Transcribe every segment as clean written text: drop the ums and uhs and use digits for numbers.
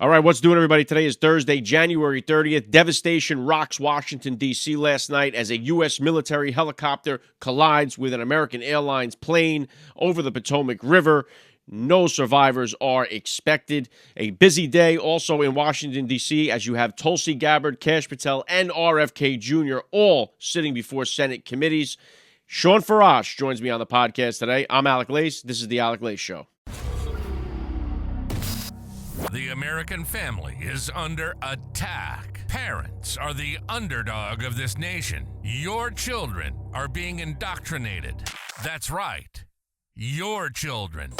All right, what's doing, everybody? Today is Thursday, January 30th. Devastation rocks Washington, D.C. last night as a U.S. military helicopter collides with an American Airlines plane over the Potomac River. No survivors are expected. A busy day also in Washington, D.C., as you have Tulsi Gabbard, Kash Patel, and RFK Jr. all sitting before Senate committees. Shawn Farash joins me on the podcast today. I'm Alec. This is the Alec Show. The American family is under attack. Parents are the underdog of this nation. Your children are being indoctrinated. That's right. Your children.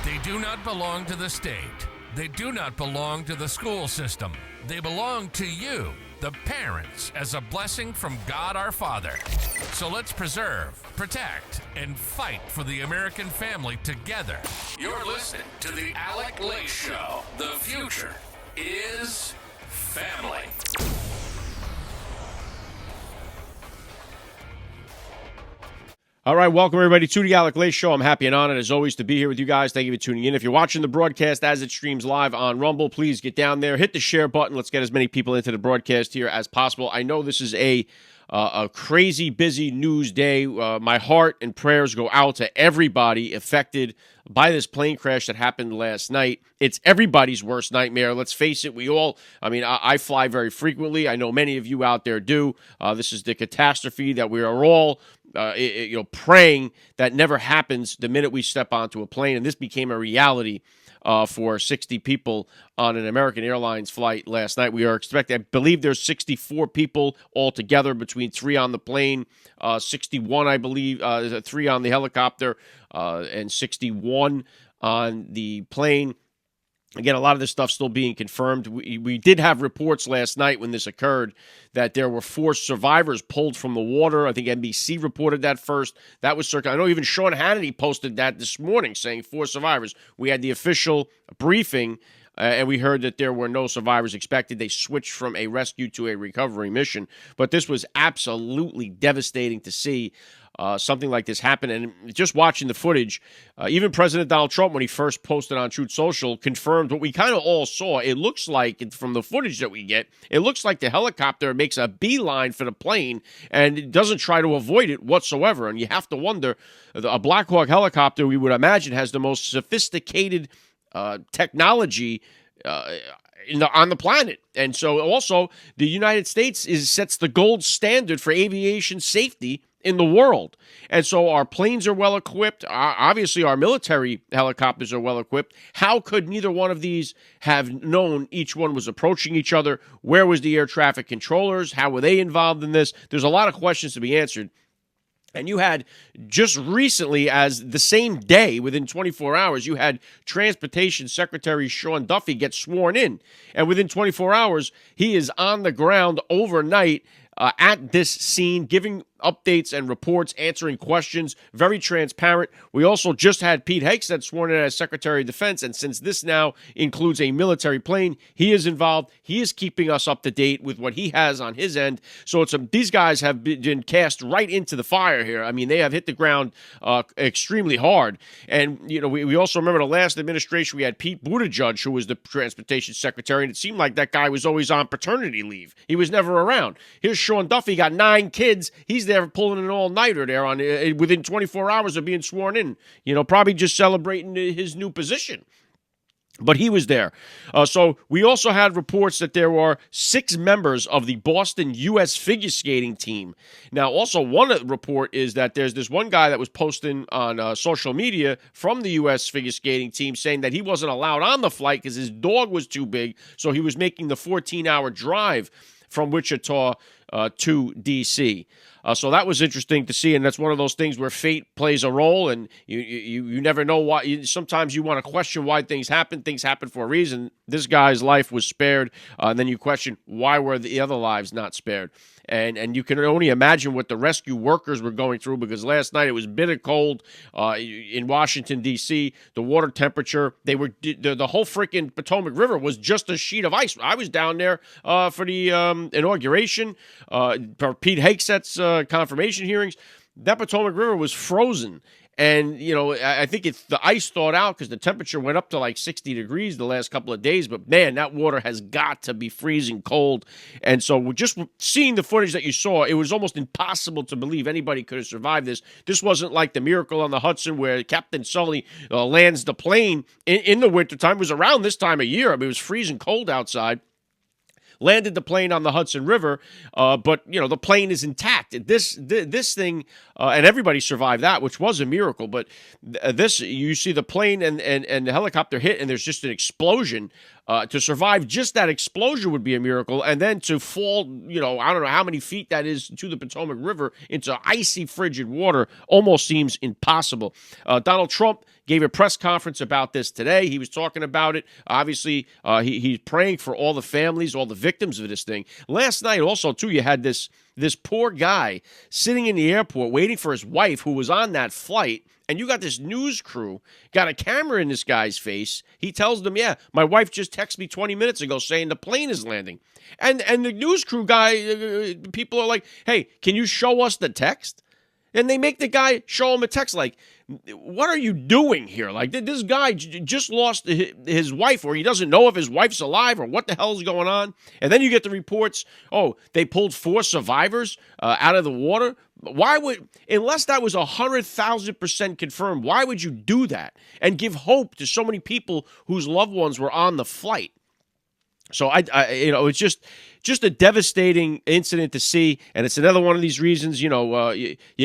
They do not belong to the state. They do not belong to the school system. They belong to you, the parents, as a blessing from God our Father. So let's preserve, protect, and fight for the American family together. You're listening to the Alec Show. The future is family. All right, welcome everybody to the Alec Show. I'm happy and honored as always to be here with you guys. Thank you for tuning in. If you're watching the broadcast as it streams live on Rumble, please get down there, hit the share button. Let's get as many people into the broadcast here as possible. I know this is a crazy busy news day. My heart and prayers go out to everybody affected by this plane crash that happened last night. It's everybody's worst nightmare. Let's face it, I fly very frequently. I know many of you out there do. This is the catastrophe that we are all praying that never happens the minute we step onto a plane. And this became a reality for 60 people on an American Airlines flight last night. We are expecting, I believe there's 64 people altogether, between 3 on the plane, 61, I believe, 3 on the helicopter, and 61 on the plane. Again, a lot of this stuff still being confirmed. We did have reports last night when this occurred that there were 4 survivors pulled from the water. I think NBC reported that first. That was circulating. I know even Sean Hannity posted that this morning, saying 4 survivors. We had the official briefing, and we heard that there were no survivors expected. They switched from a rescue to a recovery mission. But this was absolutely devastating to see something like this happen. And just watching the footage, even President Donald Trump, when he first posted on Truth Social, confirmed what we kind of all saw. It looks like, from the footage that we get, it looks like the helicopter makes a beeline for the plane and it doesn't try to avoid it whatsoever. And you have to wonder, a Black Hawk helicopter, we would imagine, has the most sophisticated technology on the planet. And so also the United States sets the gold standard for aviation safety in the world. And so our planes are well equipped. Obviously, our military helicopters are well equipped. How could neither one of these have known each one was approaching each other? Where was the air traffic controllers? How were they involved in this? There's a lot of questions to be answered. And you had just recently, as the same day, within 24 hours, you had Transportation Secretary Sean Duffy get sworn in. And within 24 hours, he is on the ground overnight at this scene, giving updates and reports, answering questions, very transparent. We also just had Pete Hegseth sworn in as Secretary of Defense, and since this now includes a military plane, he is involved. He is keeping us up to date with what he has on his end. So these guys have been cast right into the fire here. I mean, they have hit the ground extremely hard. And, we also remember the last administration, we had Pete Buttigieg, who was the Transportation Secretary, and it seemed like that guy was always on paternity leave. He was never around. Here's Sean Duffy, got 9 kids. He's there pulling an all-nighter there within 24 hours of being sworn in. Probably just celebrating his new position. But he was there. So we also had reports that there were 6 members of the Boston U.S. figure skating team. Now, also one report is that there's this one guy that was posting on social media from the U.S. figure skating team saying that he wasn't allowed on the flight because his dog was too big, so he was making the 14-hour drive from Wichita to D.C. So that was interesting to see, and that's one of those things where fate plays a role, and you never know why. Sometimes you want to question why things happen. Things happen for a reason. This guy's life was spared, and then you question why were the other lives not spared. And you can only imagine what the rescue workers were going through, because last night it was bitter cold in Washington, D.C. The water temperature, the whole freaking Potomac River was just a sheet of ice. I was down there for the inauguration, for Pete Hegseth's confirmation hearings. That Potomac River was frozen. And, I think the ice thawed out because the temperature went up to like 60 degrees the last couple of days. But, man, that water has got to be freezing cold. And so we're just seeing the footage that you saw, it was almost impossible to believe anybody could have survived this. This wasn't like the Miracle on the Hudson where Captain Sully lands the plane in the wintertime. It was around this time of year. I mean, it was freezing cold outside. Landed the plane on the Hudson River, but the plane is intact. This thing, and everybody survived that, which was a miracle. But this, you see the plane and the helicopter hit, and there's just an explosion. To survive just that explosion would be a miracle, and then to fall, I don't know how many feet that is to the Potomac River into icy, frigid water almost seems impossible. Donald Trump gave a press conference about this today. He was talking about it. Obviously, he's praying for all the families, all the victims of this thing. Last night also, too, you had this poor guy sitting in the airport waiting for his wife who was on that flight. And you got this news crew, got a camera in this guy's face. He tells them, yeah, my wife just texted me 20 minutes ago saying the plane is landing. And the news crew guy, people are like, hey, can you show us the text? And they make the guy show him a text like, what are you doing here? Like, this guy just lost his wife, or he doesn't know if his wife's alive or what the hell is going on. And then you get the reports, they pulled 4 survivors out of the water. Why would, unless that was 100,000% confirmed, why would you do that and give hope to so many people whose loved ones were on the flight? So it's just a devastating incident to see, and it's another one of these reasons. You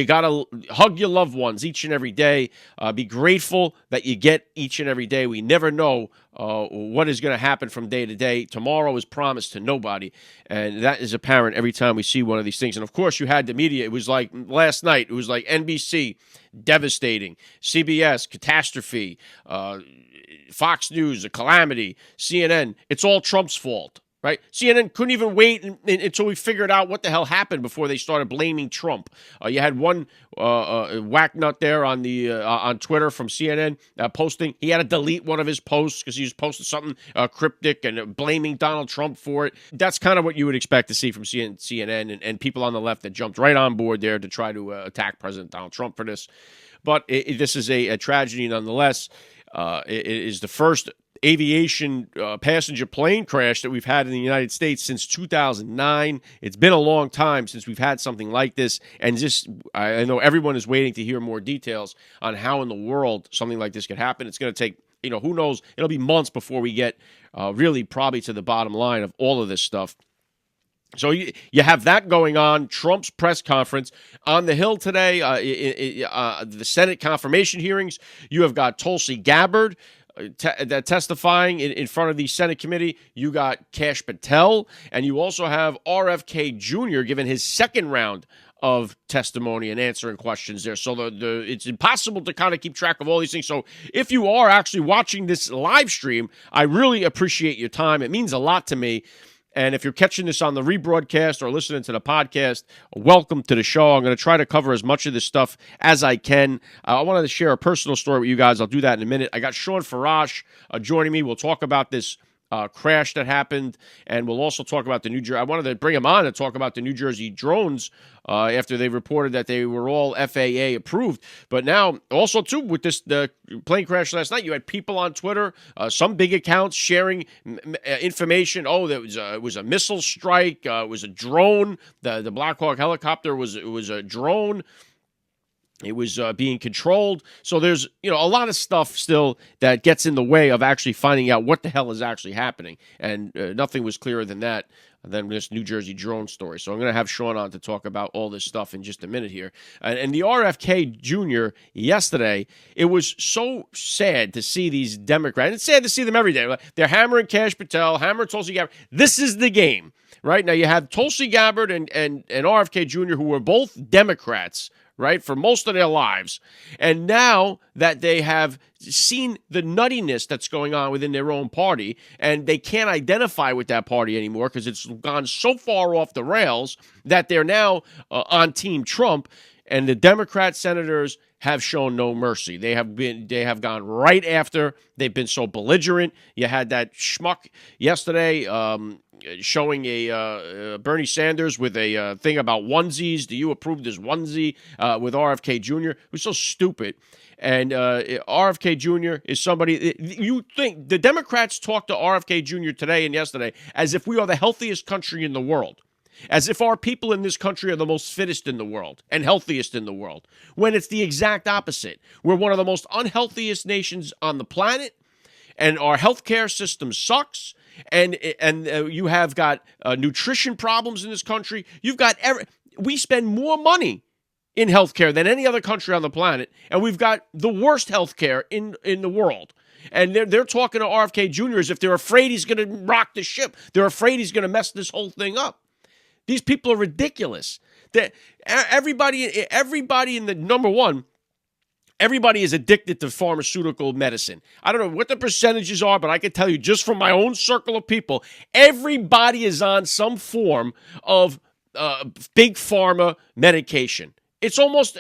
got to hug your loved ones each and every day. Be grateful that you get each and every day. We never know what is going to happen from day to day. Tomorrow is promised to nobody, and that is apparent every time we see one of these things. And of course, you had the media. It was like last night. It was like NBC, devastating. CBS, catastrophe. Fox News, a calamity. CNN, it's all Trump's fault, right? CNN couldn't even wait until we figured out what the hell happened before they started blaming Trump. You had one whack nut there on on Twitter from CNN posting. He had to delete one of his posts because he was posting something cryptic and blaming Donald Trump for it. That's kind of what you would expect to see from CNN and people on the left that jumped right on board there to try to attack President Donald Trump for this. But this is a tragedy nonetheless. It is the first aviation passenger plane crash that we've had in the United States since 2009. It's been a long time since we've had something like this, and I know everyone is waiting to hear more details on how in the world something like this could happen. It's going to take, who knows, it'll be months before we get really probably to the bottom line of all of this stuff. So you have that going on, Trump's press conference. On the Hill today, the Senate confirmation hearings, you have got Tulsi Gabbard testifying in front of the Senate committee. You got Kash Patel, and you also have RFK Jr. giving his second round of testimony and answering questions there. So it's impossible to kind of keep track of all these things. So if you are actually watching this live stream, I really appreciate your time. It means a lot to me. And if you're catching this on the rebroadcast or listening to the podcast, welcome to the show. I'm going to try to cover as much of this stuff as I can. I wanted to share a personal story with you guys. I'll do that in a minute. I got Shawn Farash joining me. We'll talk about this crash that happened, and we'll also talk about the New Jersey. I wanted to bring him on to talk about the New Jersey drones after they reported that they were all FAA approved. But now, also too, with the plane crash last night, you had people on Twitter, some big accounts sharing information. Oh, it was a missile strike. It was a drone. The Black Hawk helicopter was a drone. It was being controlled. So there's, a lot of stuff still that gets in the way of actually finding out what the hell is actually happening. And nothing was clearer than this New Jersey drone story. So I'm going to have Shawn on to talk about all this stuff in just a minute here. And the RFK Jr. yesterday, it was so sad to see these Democrats. It's sad to see them every day. They're hammering Kash Patel, hammering Tulsi Gabbard. This is the game, right? Now you have Tulsi Gabbard and RFK Jr., who were both Democrats, right, for most of their lives. And now that they have seen the nuttiness that's going on within their own party, and they can't identify with that party anymore because it's gone so far off the rails that they're now on Team Trump. And the Democrat senators have shown no mercy. They have gone right after. They've been so belligerent. You had that schmuck yesterday showing a Bernie Sanders with a thing about onesies. Do you approve this onesie with RFK Jr.? It was so stupid. And RFK Jr. is somebody, you think, the Democrats talked to RFK Jr. today and yesterday as if we are the healthiest country in the world. As if our people in this country are the most fittest in the world and healthiest in the world, when it's the exact opposite. We're one of the most unhealthiest nations on the planet, and our healthcare system sucks, and you have got nutrition problems in this country. We spend more money in healthcare than any other country on the planet, and we've got the worst healthcare in the world. And they're talking to RFK Jr. as if they're afraid he's going to rock the ship. They're afraid he's going to mess this whole thing up. These people are ridiculous. Everybody in the number one, everybody is addicted to pharmaceutical medicine. I don't know what the percentages are, but I can tell you just from my own circle of people, everybody is on some form of big pharma medication. It's almost,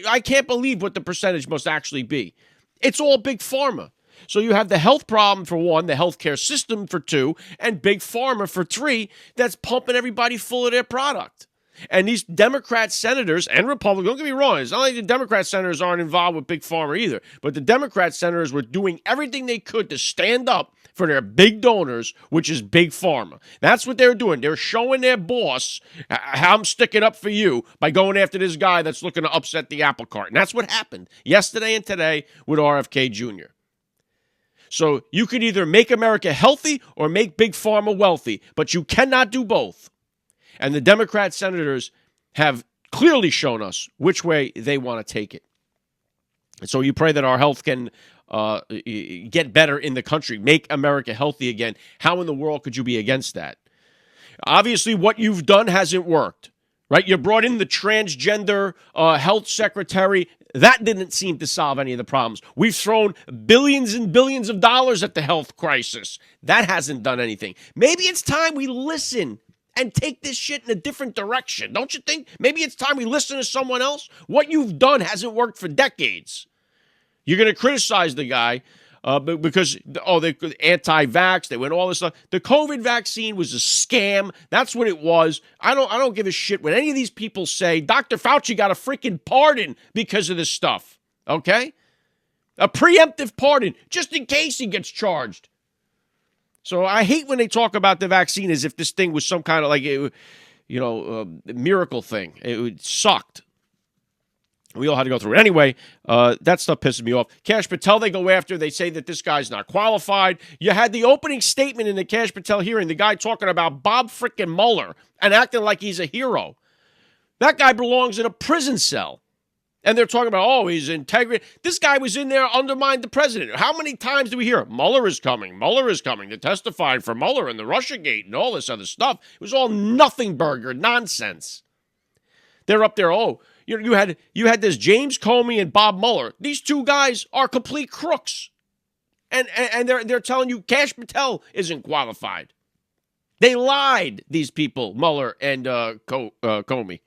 I can't believe what the percentage must actually be. It's all big pharma. So you have the health problem for one, the healthcare system for two, and big pharma for three that's pumping everybody full of their product. And these Democrat senators and Republicans, don't get me wrong, it's not like the Democrat senators aren't involved with big pharma either, but the Democrat senators were doing everything they could to stand up for their big donors, which is big pharma. That's what they're doing. They're showing their boss how I'm sticking up for you by going after this guy that's looking to upset the apple cart. And that's what happened yesterday and today with RFK Jr. So you could either make America healthy or make big pharma wealthy, but you cannot do both. And the Democrat senators have clearly shown us which way they want to take it. And so you pray that our health can get better in the country, make America healthy again. How in the world could you be against that? Obviously, what you've done hasn't worked, right? You brought in the transgender health secretary. That didn't seem to solve any of the problems. We've thrown billions and billions of dollars at the health crisis. That hasn't done anything. Maybe it's time we listen and take this shit in a different direction. Don't you think? Maybe it's time we listen to someone else. What you've done hasn't worked for decades. You're going to criticize the guy because, they're anti-vax, they went all this stuff. The COVID vaccine was a scam. That's what it was. I don't give a shit what any of these people say. Dr. Fauci got a freaking pardon because of this stuff, okay? A preemptive pardon, just in case he gets charged. So I hate when they talk about the vaccine as if this thing was some kind of miracle thing. It sucked. We all had to go through it. Anyway, that stuff pisses me off. Kash Patel, they go after. They say that this guy's not qualified. You had the opening statement in the Kash Patel hearing, the guy talking about Bob frickin' Mueller and acting like he's a hero. That guy belongs in a prison cell. And they're talking about, he's integrity. This guy was in there, undermined the president. How many times do we hear, Mueller is coming, they're testifying for Mueller and the Russiagate and all this other stuff. It was all nothing burger nonsense. They're up there, you had this James Comey and Bob Mueller. These two guys are complete crooks. And they're telling you Kash Patel isn't qualified. They lied, these people, Mueller and Comey.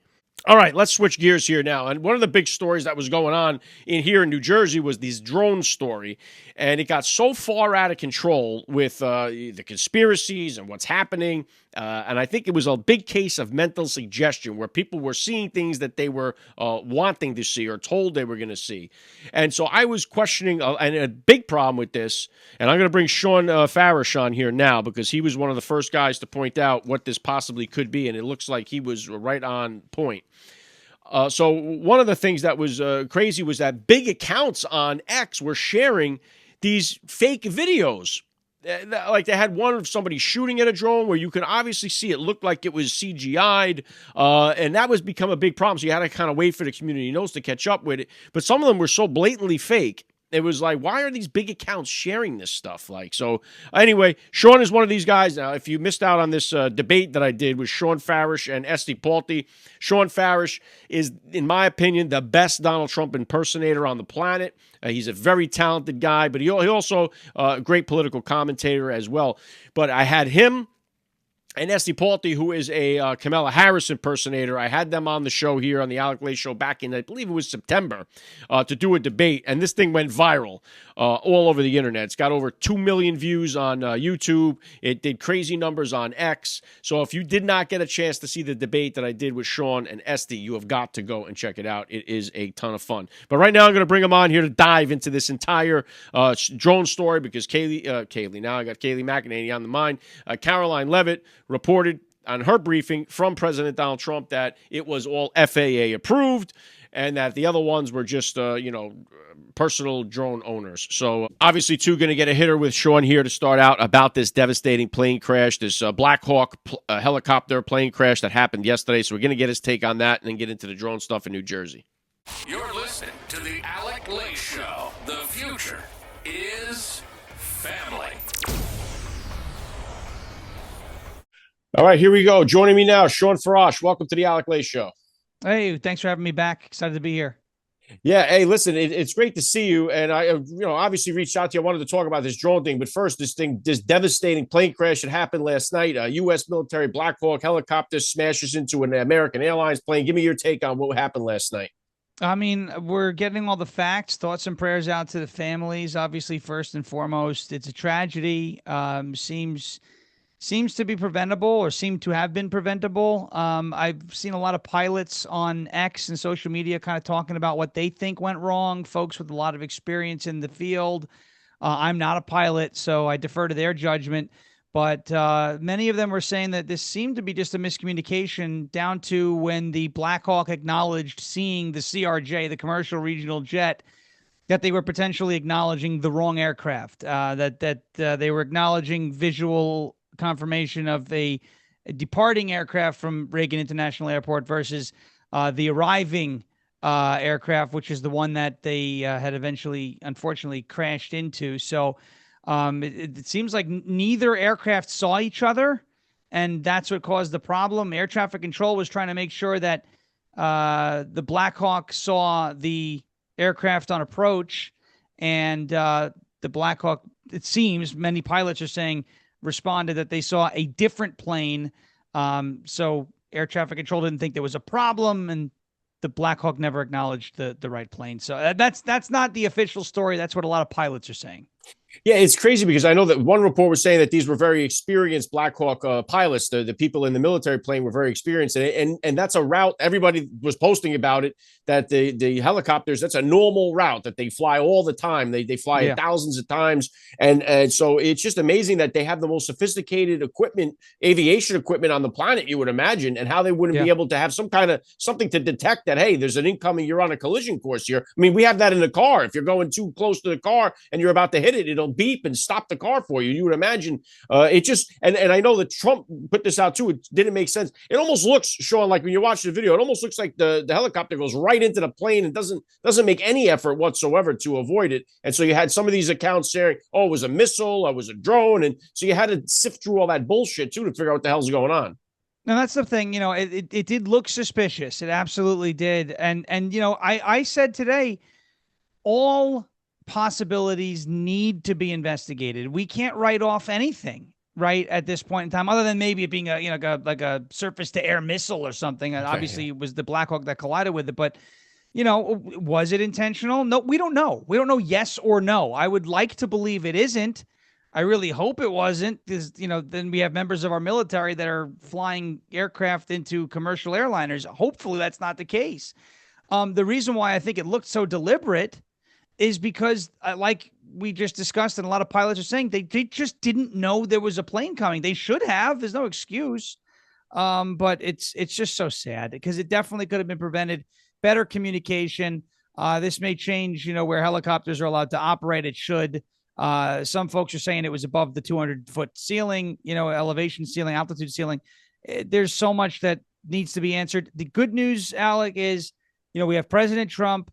All right, let's switch gears here now. And one of the big stories that was going on here in New Jersey was this drone story. And it got so far out of control with the conspiracies and what's happening. And I think it was a big case of mental suggestion where people were seeing things that they were wanting to see or told they were going to see. And so I was questioning, and a big problem with this, and I'm going to bring Shawn Farash on here now because he was one of the first guys to point out what this possibly could be, and it looks like he was right on point. So one of the things that was crazy was that big accounts on X were sharing these fake videos. Like they had one of somebody shooting at a drone where you could obviously see it looked like it was CGI'd, and that was become a big problem. So you had to kind of wait for the community notes to catch up with it. But some of them were so blatantly fake. It was like, why are these big accounts sharing this stuff? So anyway, Shawn is one of these guys. Now, if you missed out on this debate that I did with Shawn Farash and Esty Palti, Shawn Farash is, in my opinion, the best Donald Trump impersonator on the planet. He's a very talented guy, but he also a great political commentator as well. But I had him and Esty Palti, who is a Kamala Harris impersonator. I had them on the show here on the Alec Lay Show back in, I believe it was September, to do a debate. And this thing went viral all over the internet. It's got over 2 million views on YouTube. It did crazy numbers on X. So if you did not get a chance to see the debate that I did with Shawn and Esty, you have got to go and check it out. It is a ton of fun. But right now I'm going to bring them on here to dive into this entire drone story because Kayleigh, now I got Kayleigh McEnany on the mind. Caroline Levitt reported on her briefing from President Donald Trump that it was all FAA approved and that the other ones were just, personal drone owners. So obviously, too, going to get a hitter with Shawn here to start out about this devastating plane crash, this Black Hawk helicopter plane crash that happened yesterday. So we're going to get his take on that and then get into the drone stuff in New Jersey. You're listening to the Alec Lay Show. The future is family. All right, here we go. Joining me now, Shawn Farash. Welcome to the Alec Lay Show. Hey, thanks for having me back. Excited to be here. Yeah, hey, listen, it's great to see you. And I, obviously reached out to you. I wanted to talk about this drone thing. But first, this devastating plane crash that happened last night. A U.S. military Black Hawk helicopter smashes into an American Airlines plane. Give me your take on what happened last night. I mean, we're getting all the facts, thoughts and prayers out to the families. Obviously, first and foremost, it's a tragedy. Seems to be preventable or seem to have been preventable. I've seen a lot of pilots on X and social media kind of talking about what they think went wrong, folks with a lot of experience in the field. I'm not a pilot, so I defer to their judgment. But many of them were saying that this seemed to be just a miscommunication down to when the Black Hawk acknowledged seeing the CRJ, the commercial regional jet, that they were potentially acknowledging the wrong aircraft, that they were acknowledging visual confirmation of a departing aircraft from Reagan International Airport versus the arriving aircraft, which is the one that they had eventually, unfortunately, crashed into. So it seems like neither aircraft saw each other, and that's what caused the problem. Air traffic control was trying to make sure that the Black Hawk saw the aircraft on approach, and the Black Hawk, it seems, many pilots are saying, responded that they saw a different plane. So air traffic control didn't think there was a problem, and the Black Hawk never acknowledged the right plane. So that's not the official story. That's what a lot of pilots are saying. Yeah, it's crazy because I know that one report was saying that these were very experienced Black Hawk pilots. The people in the military plane were very experienced. And that's a route. Everybody was posting about it, that the helicopters, that's a normal route that they fly all the time. They fly it thousands of times. And so it's just amazing that they have the most sophisticated equipment, aviation equipment on the planet, you would imagine, and how they wouldn't be able to have some kind of something to detect that, hey, there's an incoming, you're on a collision course here. I mean, we have that in the car. If you're going too close to the car and you're about to hit it, it'll beep and stop the car for you. You would imagine it just, and I know that Trump put this out too. It didn't make sense. It almost looks, Shawn, like when you watch the video, it almost looks like the helicopter goes right into the plane and doesn't make any effort whatsoever to avoid it. And so you had some of these accounts saying, oh, it was a missile, it was a drone. And so you had to sift through all that bullshit too to figure out what the hell's going on. Now, that's the thing, it did look suspicious. It absolutely did. And I said today, all possibilities need to be investigated. We can't write off anything right at this point in time, other than maybe it being like a surface to air missile or something. And obviously it was the Black Hawk that collided with it, but was it intentional? No, we don't know. We don't know yes or no. I would like to believe it isn't. I really hope it wasn't, because then we have members of our military that are flying aircraft into commercial airliners. Hopefully that's not the case. The reason why I think it looked so deliberate is because, like we just discussed, and a lot of pilots are saying, they just didn't know there was a plane coming. They should have. There's no excuse. But it's just so sad, because it definitely could have been prevented. Better communication. This may change, where helicopters are allowed to operate. It should. Some folks are saying it was above the 200-foot ceiling, elevation ceiling, altitude ceiling. There's so much that needs to be answered. The good news, Alec, is, we have President Trump.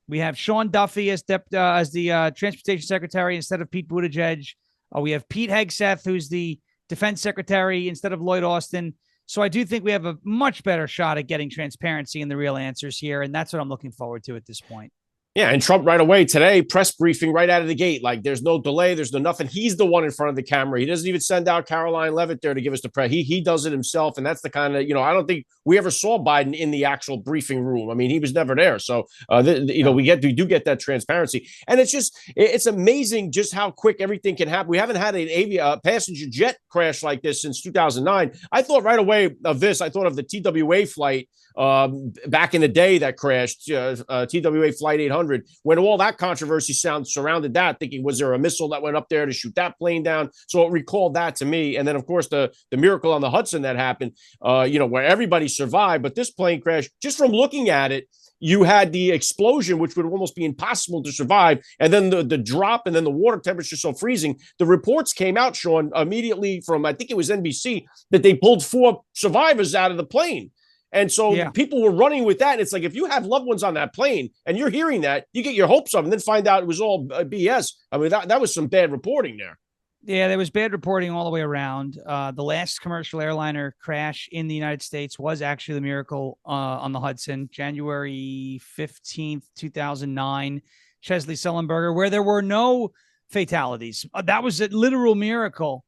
We have Sean Duffy as the transportation secretary instead of Pete Buttigieg. We have Pete Hegseth, who's the defense secretary instead of Lloyd Austin. So I do think we have a much better shot at getting transparency and the real answers here, and that's what I'm looking forward to at this point. Yeah, and Trump right away today, press briefing right out of the gate. Like there's no delay, there's no nothing. He's the one in front of the camera. He doesn't even send out Caroline Levitt there to give us the press. He does it himself, and that's the kind of I don't think we ever saw Biden in the actual briefing room. I mean, he was never there. So we do get that transparency, and it's amazing just how quick everything can happen. We haven't had an passenger jet crash like this since 2009. I thought right away of this. I thought of the TWA flight back in the day that crashed, TWA Flight 800, when all that controversy surrounded that, thinking, was there a missile that went up there to shoot that plane down? So it recalled that to me. And then, of course, the miracle on the Hudson that happened, where everybody survived. But this plane crash, just from looking at it, you had the explosion, which would almost be impossible to survive. And then the drop and then the water temperature so freezing. The reports came out, Shawn, immediately from, I think it was NBC, that they pulled 4 survivors out of the plane. And so people were running with that. And it's like, if you have loved ones on that plane and you're hearing that, you get your hopes up and then find out it was all BS. I mean, that was some bad reporting there. Yeah, there was bad reporting all the way around. The last commercial airliner crash in the United States was actually the Miracle on the Hudson, January 15th, 2009, Chesley Sullenberger, where there were no fatalities. That was a literal miracle.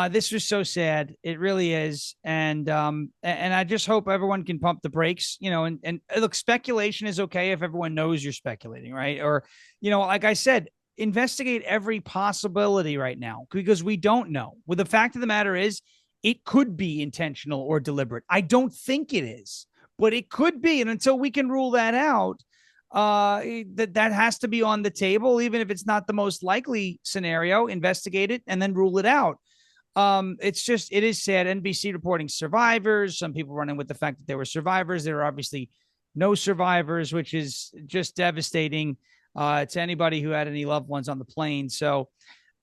This was so sad. It really is. And I just hope everyone can pump the brakes, and look, speculation is okay if everyone knows you're speculating, right? Or, like I said, investigate every possibility right now because we don't know. Well, the fact of the matter is it could be intentional or deliberate. I don't think it is, but it could be. And until we can rule that out, that has to be on the table, even if it's not the most likely scenario. Investigate it and then rule it out. It is sad. NBC reporting survivors, some people running with the fact that there were survivors. There are obviously no survivors, which is just devastating, to anybody who had any loved ones on the plane. So,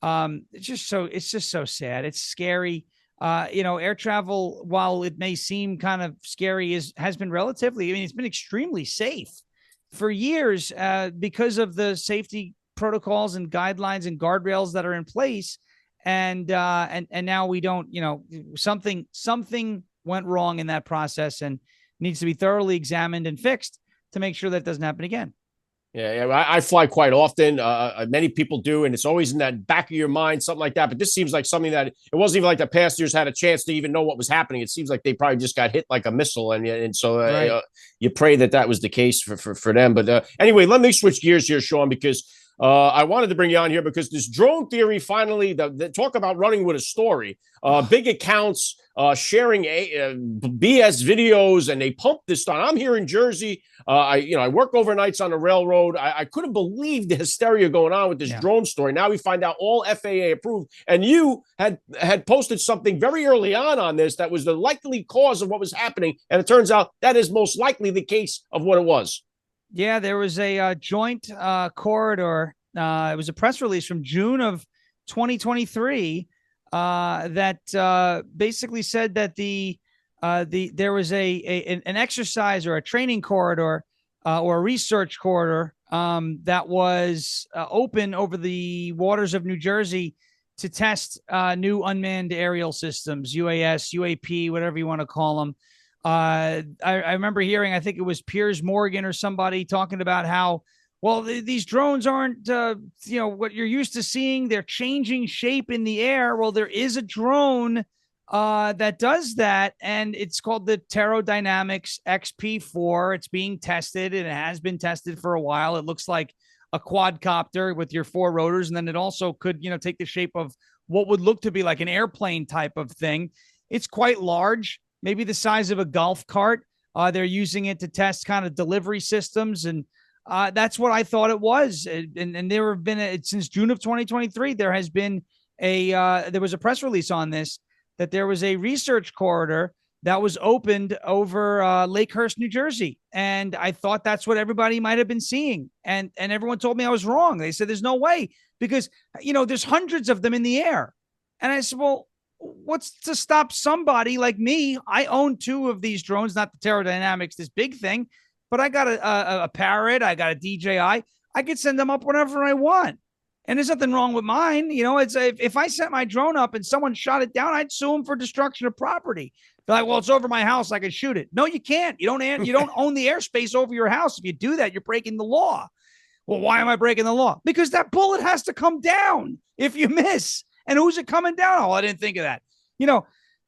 it's just so sad. It's scary. Air travel, while it may seem kind of scary, has been it's been extremely safe for years, because of the safety protocols and guidelines and guardrails that are in place. And now we don't, something went wrong in that process and needs to be thoroughly examined and fixed to make sure that doesn't happen again. Yeah, I fly quite often. Many people do, and it's always in that back of your mind, something like that. But this seems like something that it wasn't even like the passengers had a chance to even know what was happening. It seems like they probably just got hit like a missile, and so right. You pray that was the case for them. But anyway, let me switch gears here, Shawn, because I wanted to bring you on here because this drone theory finally, the talk about running with a story, big accounts sharing BS videos, and they pump this stuff. I'm here in Jersey. I work overnights on the railroad. I couldn't believe the hysteria going on with this drone story. Now we find out all FAA approved. And you had posted something very early on this that was the likely cause of what was happening. And it turns out that is most likely the case of what it was. Yeah, there was a joint corridor. It was a press release from June of 2023 that basically said that there was an exercise or a training corridor or a research corridor that was open over the waters of New Jersey to test new unmanned aerial systems, UAS, UAP, whatever you want to call them. I remember hearing, I think it was Piers Morgan or somebody talking about how, well, these drones aren't, what you're used to seeing. They're changing shape in the air. Well, there is a drone that does that, and it's called the Pterodynamics XP4. It's being tested, and it has been tested for a while. It looks like a quadcopter with your 4 rotors, and then it also could, take the shape of what would look to be like an airplane type of thing. It's quite large, maybe the size of a golf cart. They're using it to test kind of delivery systems, and that's what I thought it was. And there have been since June of 2023, there has been there was a press release on this, that there was a research corridor that was opened over Lakehurst, New Jersey. And I thought that's what everybody might have been seeing. And everyone told me I was wrong. They said, there's no way because, there's hundreds of them in the air. And I said, well, what's to stop somebody like me? I own 2 of these drones, not the Pterodynamics, this big thing, but I got a Parrot. I got a DJI. I could send them up whenever I want. And there's nothing wrong with mine. It's if I sent my drone up and someone shot it down, I'd sue them for destruction of property. They're like, well, it's over my house. I can shoot it. No, you can't. You don't own the airspace over your house. If you do that, you're breaking the law. Well, why am I breaking the law? Because that bullet has to come down if you miss. And who's it coming down? Oh, I didn't think of that.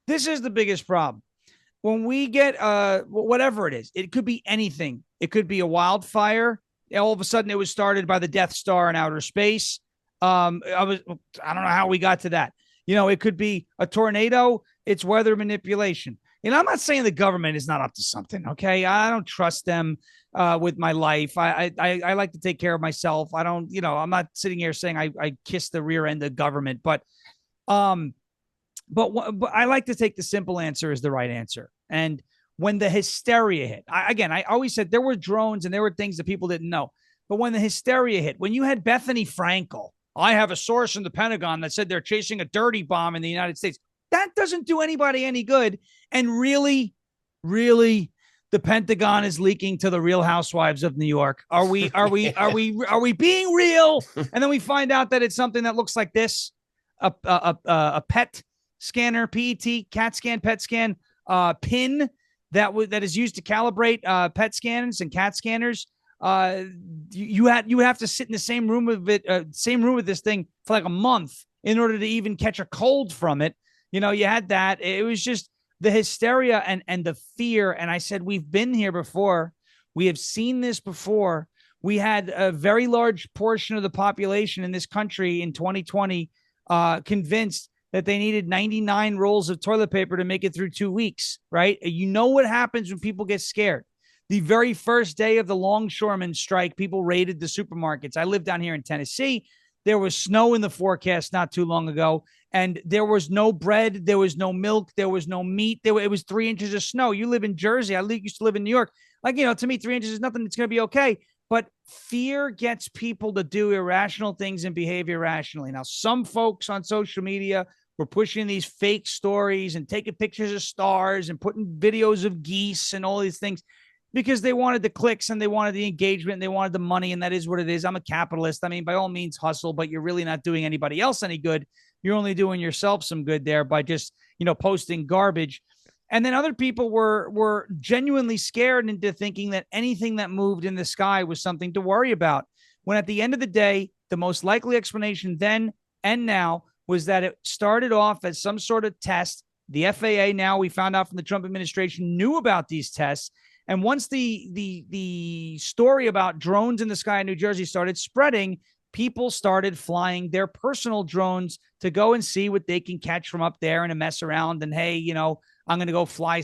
This is the biggest problem. When we get whatever it is, it could be anything. It could be a wildfire. All of a sudden, it was started by the Death Star in outer space. I don't know how we got to that. It could be a tornado. It's weather manipulation. I'm not saying the government is not up to something. Okay, I don't trust them with my life. I like to take care of myself. I don't. I'm not sitting here saying I kiss the rear end of government, but I like to take the simple answer as the right answer. And when the hysteria hit, I always said there were drones and there were things that people didn't know. But when the hysteria hit, when you had Bethany Frankel, I have a source in the Pentagon that said they're chasing a dirty bomb in the United States. That doesn't do anybody any good. And really, really, the Pentagon is leaking to the Real Housewives of New York. Are we being real? And then we find out that it's something that looks like this: a PET scanner, PET, CAT scan, PET scan, pin that is used to calibrate PET scans and CAT scanners. You have to sit in the same room with this thing for like a month in order to even catch a cold from it. You had that. It was just the hysteria and the fear. And I said, we've been here before. We have seen this before. We had a very large portion of the population in this country in 2020 convinced that they needed 99 rolls of toilet paper to make it through 2 weeks, right? You know what happens when people get scared. The very first day of the longshoremen strike, people raided the supermarkets. I live down here in Tennessee. There was snow in the forecast not too long ago, and there was no bread, there was no milk, there was no meat. It was 3 inches of snow. You live in Jersey. I used to live in New York. To me, 3 inches is nothing. It's going to be okay. But fear gets people to do irrational things and behave irrationally. Now, some folks on social media were pushing these fake stories and taking pictures of stars and putting videos of geese and all these things because they wanted the clicks and they wanted the engagement and they wanted the money. And that is what it is. I'm a capitalist. I mean, by all means, hustle, but you're really not doing anybody else any good. You're only doing yourself some good there by just, posting garbage. And then other people were genuinely scared into thinking that anything that moved in the sky was something to worry about. When at the end of the day, the most likely explanation then and now was that it started off as some sort of test. The FAA, now we found out from the Trump administration, knew about these tests. And once the story about drones in the sky in New Jersey started spreading, people started flying their personal drones to go and see what they can catch from up there and to mess around. And hey, I'm going to go fly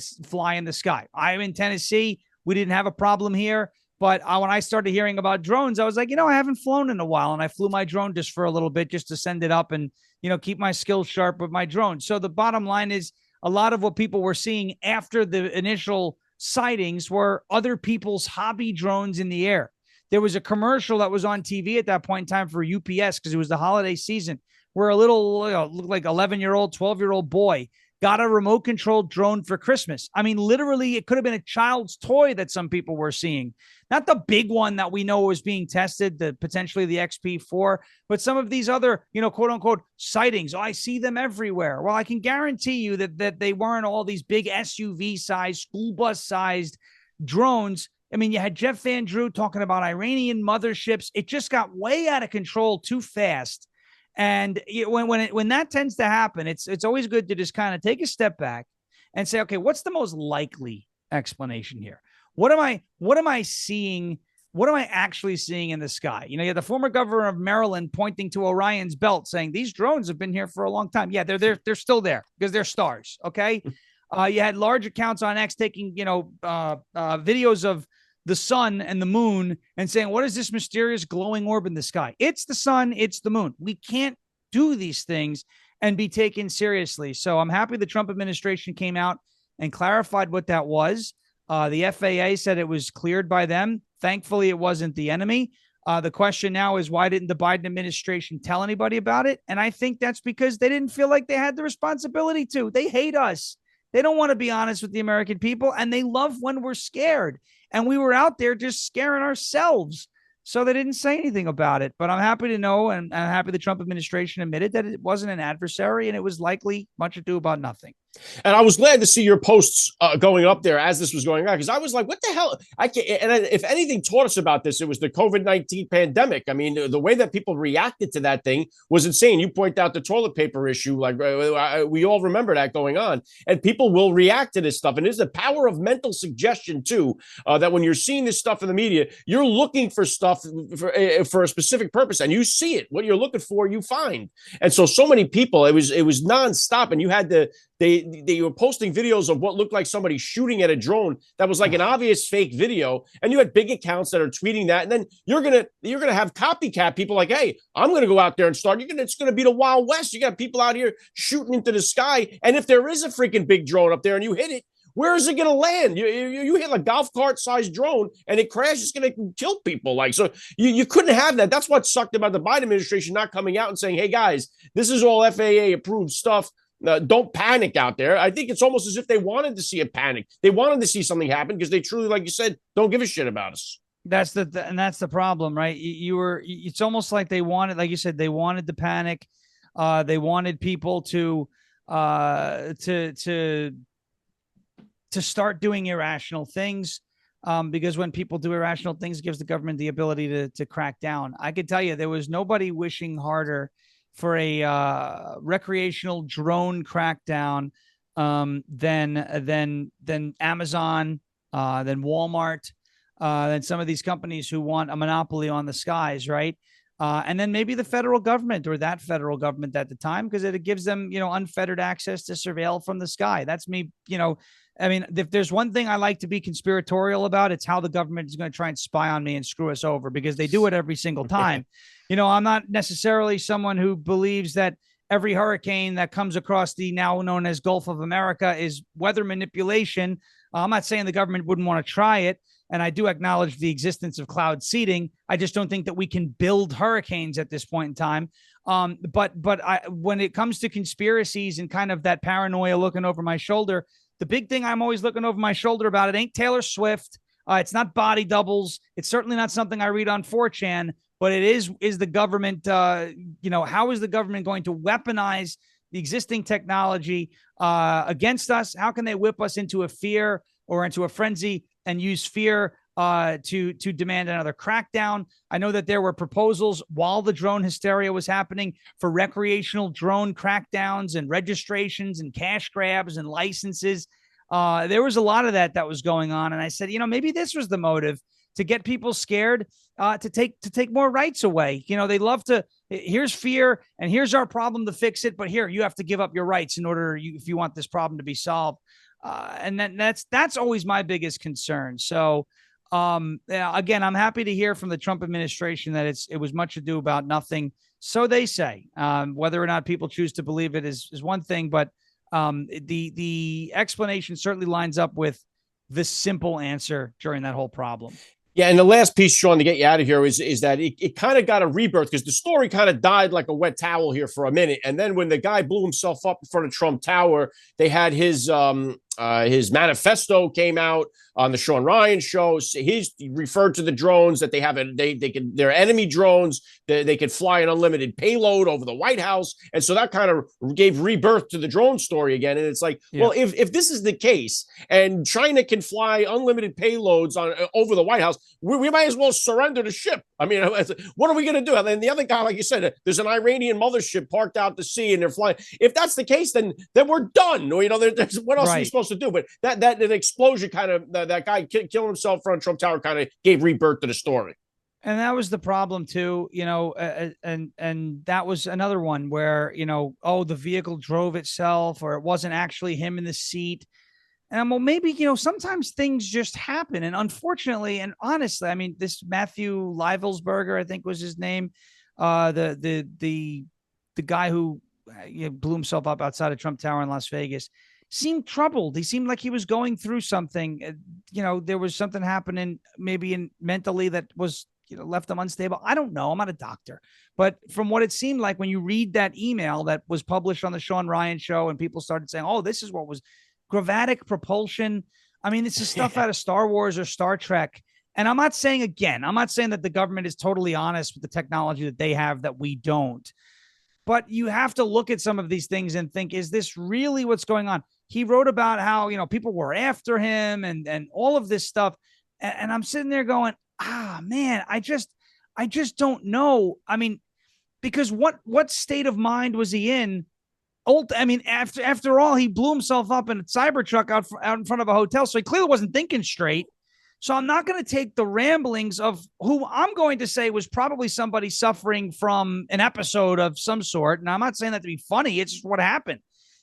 in the sky. I'm in Tennessee. We didn't have a problem here. But when I started hearing about drones, I was like, I haven't flown in a while. And I flew my drone just for a little bit just to send it up and, keep my skills sharp with my drone. So the bottom line is a lot of what people were seeing after the initial sightings were other people's hobby drones in the air. There was a commercial that was on TV at that point in time for UPS because it was the holiday season where a little like 11-year-old, 12-year-old boy got a remote controlled drone for Christmas. I mean, literally, it could have been a child's toy that some people were seeing. Not the big one that we know was being tested, potentially the XP4, but some of these other, quote unquote, sightings. Oh, I see them everywhere. Well, I can guarantee you that they weren't all these big SUV-sized, school bus-sized drones. I mean, you had Jeff Van Drew talking about Iranian motherships. It just got way out of control too fast. And when that tends to happen, it's always good to just kind of take a step back and say, okay, what's the most likely explanation here? What am I seeing? What am I actually seeing in the sky? You had the former governor of Maryland pointing to Orion's belt saying these drones have been here for a long time. Yeah, they're still there because they're stars. Okay. You had large accounts on X taking, videos of the sun and the moon and saying, what is this mysterious glowing orb in the sky? It's the sun. It's the moon. We can't do these things and be taken seriously. So I'm happy the Trump administration came out and clarified what that was. The FAA said it was cleared by them. Thankfully, it wasn't the enemy. The question now is, why didn't the Biden administration tell anybody about it? And I think that's because they didn't feel like they had the responsibility to. They hate us. They don't want to be honest with the American people, and they love when we're scared. And we were out there just scaring ourselves. So they didn't say anything about it. But I'm happy to know, and I'm happy the Trump administration admitted that it wasn't an adversary, and it was likely much ado about nothing. And I was glad to see your posts going up there as this was going on, because I was like, what the hell? I can't. And if anything taught us about this, it was the COVID-19 pandemic. I mean, the way that people reacted to that thing was insane. You point out the toilet paper issue. Like we all remember that going on, and people will react to this stuff. And there's the power of mental suggestion too, that when you're seeing this stuff in the media, you're looking for stuff for a specific purpose, and you see it. What you're looking for, you find. And so many people, it was nonstop, and you had to. They were posting videos of what looked like somebody shooting at a drone that was like an obvious fake video, and you had big accounts that are tweeting that, and then you're gonna have copycat people like, hey, I'm gonna go out there and start. It's gonna be the Wild West. You got people out here shooting into the sky, and if there is a freaking big drone up there and you hit it, where is it going to land? You hit a golf cart sized drone and it crashes, it's going to kill people. Like, so you couldn't have that. That's what sucked about the Biden administration not coming out and saying, hey guys, this is all FAA approved stuff. Don't panic out there. I think it's almost as if they wanted to see a panic. They wanted to see something happen because they truly, like you said, don't give a shit about us. That's the problem, right? It's almost like they wanted, like you said, they wanted the panic. They wanted people to start doing irrational things, because when people do irrational things, it gives the government the ability to crack down. I could tell you there was nobody wishing harder for a recreational drone crackdown than Amazon, than Walmart, than some of these companies who want a monopoly on the skies, right? And then maybe the federal government, or that federal government at the time, because it gives them, unfettered access to surveil from the sky. That's me, I mean, if there's one thing I like to be conspiratorial about, it's how the government is going to try and spy on me and screw us over, because they do it every single time. I'm not necessarily someone who believes that every hurricane that comes across the now known as Gulf of America is weather manipulation. I'm not saying the government wouldn't want to try it. And I do acknowledge the existence of cloud seeding. I just don't think that we can build hurricanes at this point in time. But when it comes to conspiracies and kind of that paranoia looking over my shoulder, the big thing I'm always looking over my shoulder about, it ain't Taylor Swift. It's not body doubles. It's certainly not something I read on 4chan, but it is the government. How is the government going to weaponize the existing technology against us? How can they whip us into a fear or into a frenzy and use fear to demand another crackdown? I know that there were proposals while the drone hysteria was happening for recreational drone crackdowns and registrations and cash grabs and licenses. There was a lot of that was going on. And I said, maybe this was the motive, to get people scared, to take more rights away. They love to, here's fear and here's our problem to fix it. But here, you have to give up your rights in order, if you want this problem to be solved. And then that's always my biggest concern. So, again, I'm happy to hear from the Trump administration that it was much ado about nothing. So they say. Whether or not people choose to believe it is one thing, but the explanation certainly lines up with the simple answer during that whole problem. Yeah, and the last piece, Shawn, to get you out of here is that it kind of got a rebirth, because the story kind of died like a wet towel here for a minute. And then when the guy blew himself up in front of Trump Tower, they had his manifesto came out on the Shawn Ryan show. He referred to the drones that they have. They're enemy drones. They could fly an unlimited payload over the White House. And so that kind of gave rebirth to the drone story again. And it's like, well, if this is the case and China can fly unlimited payloads over the White House, we might as well surrender the ship. I mean, what are we going to do? And then the other guy, like you said, there's an Iranian mothership parked out to sea and they're flying. If that's the case, then we're done. What else are we supposed to do? But that explosion kind of, that guy killing himself in front of Trump Tower kind of gave rebirth to the story. And that was the problem too, and that was another one where, the vehicle drove itself, or it wasn't actually him in the seat. And well, maybe, sometimes things just happen. And unfortunately, and honestly, I mean, this Matthew Livelsberger, I think was his name, the guy who blew himself up outside of Trump Tower in Las Vegas, seemed troubled. He seemed like he was going through something. There was something happening maybe mentally that was, left him unstable. I don't know. I'm not a doctor. But from what it seemed like when you read that email that was published on the Shawn Ryan show, and people started saying, oh, this is what was gravitic propulsion. I mean, this is stuff out of Star Wars or Star Trek. And I'm not saying that the government is totally honest with the technology that they have that we don't. But you have to look at some of these things and think, is this really what's going on? he wrote about how, people were after him and all of this stuff. And I'm sitting there going, man, I just don't know. I mean, because what state of mind was he in? I mean, after all, he blew himself up in a Cybertruck out in front of a hotel, so he clearly wasn't thinking straight. So I'm not going to take the ramblings of who I'm going to say was probably somebody suffering from an episode of some sort. And I'm not saying that to be funny. It's just what happened.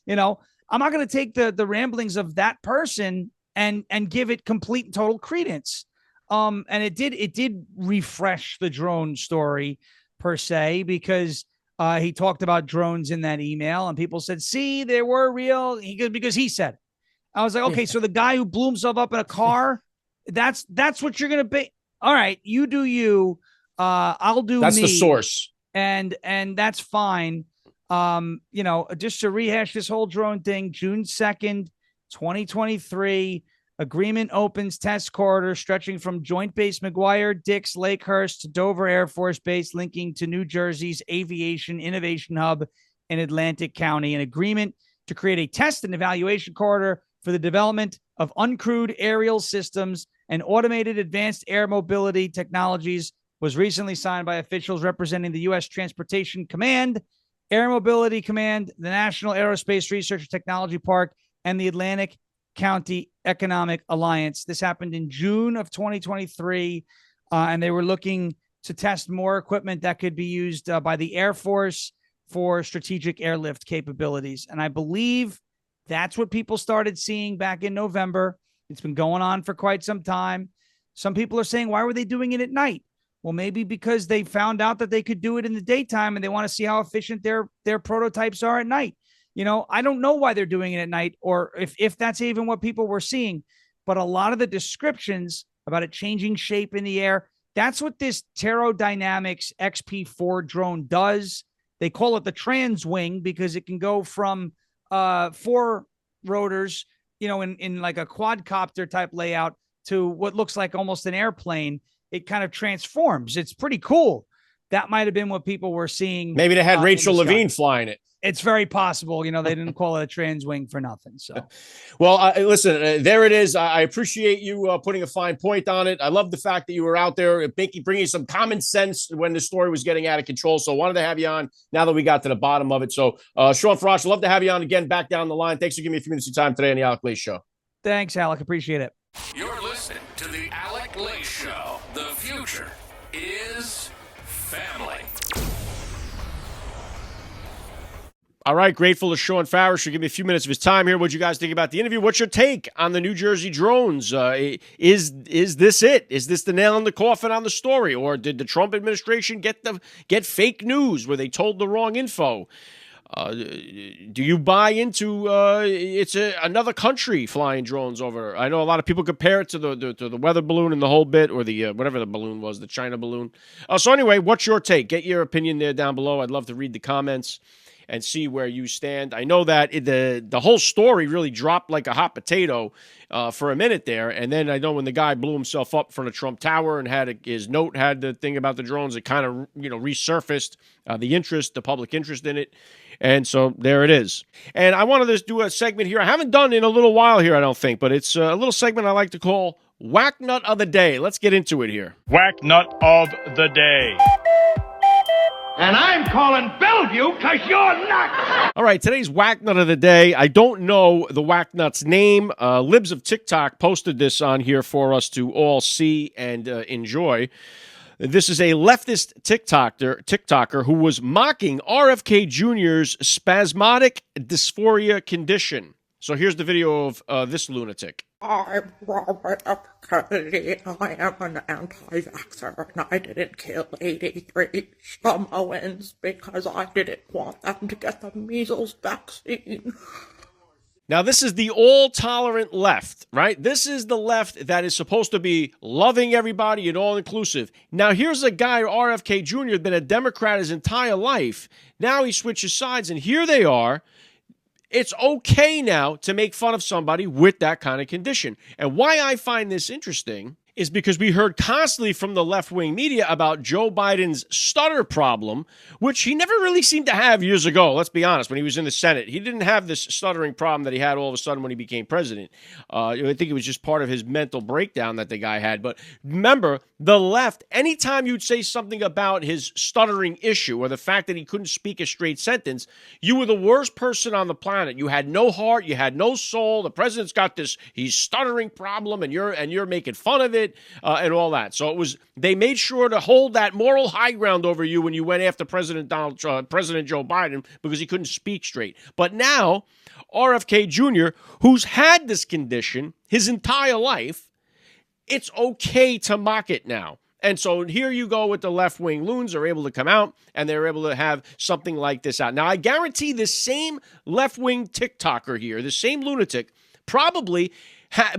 I'm not going to take the ramblings of that person and give it complete and total credence. And it did refresh the drone story per se, because he talked about drones in that email and people said, see, they were real. Because he said it. I was like, okay, so the guy who blew himself up in a car, that's what you're going to be. All right, you do you. I'll do that's me. That's the source. And that's fine. Just to rehash this whole drone thing, June 2nd, 2023, agreement opens test corridor stretching from Joint Base McGuire, Dix, Lakehurst to Dover Air Force Base, linking to New Jersey's Aviation Innovation Hub in Atlantic County. An agreement to create a test and evaluation corridor for the development of uncrewed aerial systems and automated advanced air mobility technologies was recently signed by officials representing the U.S. Transportation Command, Air Mobility Command, the National Aerospace Research and Technology Park, and the Atlantic County Economic Alliance. This happened in June of 2023, and they were looking to test more equipment that could be used by the Air Force for strategic airlift capabilities. And I believe that's what people started seeing back in November. It's been going on for quite some time. Some people are saying, why were they doing it at night? Well, maybe because they found out that they could do it in the daytime and they want to see how efficient their prototypes are at night. I don't know why they're doing it at night or if that's even what people were seeing, but a lot of the descriptions about it changing shape in the air, that's what this Terrodynamics XP4 drone does. They call it the trans wing because it can go from 4 rotors, in like a quadcopter type layout to what looks like almost an airplane. It kind of transforms. It's pretty cool. That might have been what people were seeing. Maybe they had Rachel Levine flying it. It's very possible. They didn't call it a trans wing for nothing. So, well, listen, there it is. I appreciate you putting a fine point on it. I love the fact that you were out there bringing some common sense when the story was getting out of control. So I wanted to have you on now that we got to the bottom of it. So Shawn Farash, love to have you on again, back down the line. Thanks for giving me a few minutes of time today on the Alec Lace Show. Thanks, Alec. Appreciate it. You're listening to the Alec Lace Show. The future is family. All right, grateful to Shawn Farash for giving me a few minutes of his time here. What'd you guys think about the interview? What's your take on the New Jersey drones? Is this it? Is this the nail in the coffin on the story? Or did the Trump administration get fake news where they told the wrong info? Do you buy into it's another country flying drones over? I know a lot of people compare it to the weather balloon and the whole bit, or the whatever the balloon was, the China balloon. So anyway, what's your take? Get your opinion there down below. I'd love to read the comments and see where you stand. I know that the whole story really dropped like a hot potato for a minute there, and then I know when the guy blew himself up in front of Trump Tower and his note had the thing about the drones, it kind of resurfaced the public interest in it. And so there it is. And I wanted to do a segment here I haven't done in a little while here, I don't think, but it's a little segment I like to call Whack Nut of the Day. Let's get into it here. Whack Nut of the Day. And I'm calling Bellevue because you're nuts. All right, today's Whack Nut of the Day. I don't know the Whack Nut's name. Libs of TikTok posted this on here for us to all see and enjoy. This is a leftist TikToker who was mocking RFK Jr.'s spasmodic dysphoria condition. So here's the video of this lunatic. I'm Robert F. Kennedy. I am an anti-vaxxer, and I didn't kill 83 Samoans because I didn't want them to get the measles vaccine. Now, this is the all-tolerant left, right? This is the left that is supposed to be loving everybody and all-inclusive. Now, here's a guy, RFK Jr., has been a Democrat his entire life. Now he switches sides, and here they are. It's okay now to make fun of somebody with that kind of condition. And why I find this interesting is because we heard constantly from the left-wing media about Joe Biden's stutter problem, which he never really seemed to have years ago. Let's be honest. When he was in the Senate, he didn't have this stuttering problem that he had all of a sudden when he became president. I think it was just part of his mental breakdown that the guy had. But remember, the left, anytime you'd say something about his stuttering issue or the fact that he couldn't speak a straight sentence, you were the worst person on the planet. You had no heart. You had no soul. The president's got this he's stuttering problem, and you're making fun of it. And all that. So they made sure to hold that moral high ground over you when you went after President Joe Biden because he couldn't speak straight. But now, RFK Jr., who's had this condition his entire life, it's okay to mock it now. And so here you go with the left-wing loons are able to come out and they're able to have something like this out. Now, I guarantee this same left-wing TikToker here, the same lunatic, probably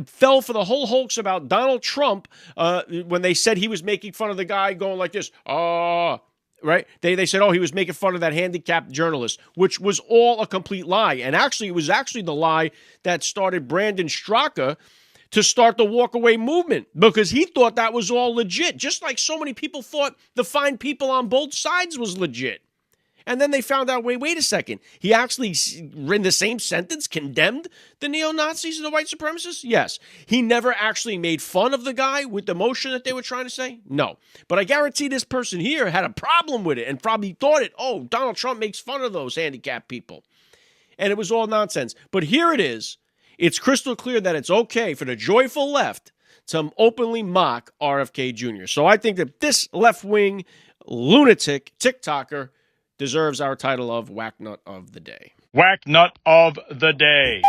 fell for the whole hoax about Donald Trump when they said he was making fun of the guy going like this. Right? They said, he was making fun of that handicapped journalist, which was all a complete lie. And actually, it was actually the lie that started Brandon Straka to start the walkaway movement because he thought that was all legit, just like so many people thought the fine people on both sides was legit. And then they found out, wait a second. He actually, in the same sentence, condemned the neo-Nazis and the white supremacists? Yes. He never actually made fun of the guy with the motion that they were trying to say? No. But I guarantee this person here had a problem with it and probably thought Donald Trump makes fun of those handicapped people. And it was all nonsense. But here it is. It's crystal clear that it's okay for the joyful left to openly mock RFK Jr. So I think that this left-wing lunatic TikToker deserves our title of Whacknut of the Day. Whacknut of the Day.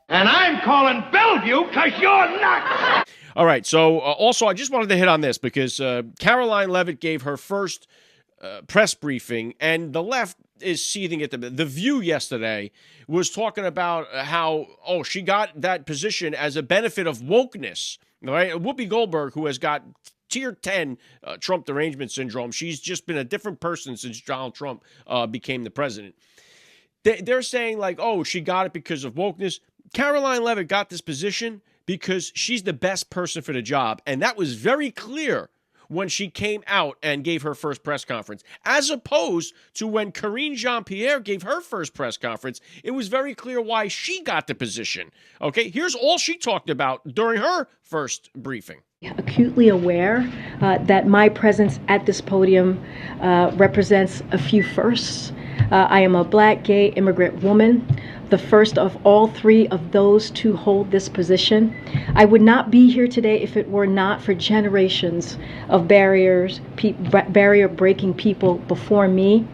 And I'm calling Bellevue because you're nuts. All right, so also I just wanted to hit on this because Caroline Leavitt gave her first press briefing, and the left is seething at the View yesterday was talking about how, she got that position as a benefit of wokeness. Right? Whoopi Goldberg, who has got Tier 10 Trump derangement syndrome. She's just been a different person since Donald Trump became the president. They're saying she got it because of wokeness. Caroline Leavitt got this position because she's the best person for the job. And that was very clear when she came out and gave her first press conference, as opposed to when Karine Jean-Pierre gave her first press conference. It was very clear why she got the position. Okay, here's all she talked about during her first briefing. Acutely aware that my presence at this podium represents a few firsts. I am a Black, gay, immigrant woman, the first of all three of those to hold this position. I would not be here today if it were not for generations of barrier-breaking people before me.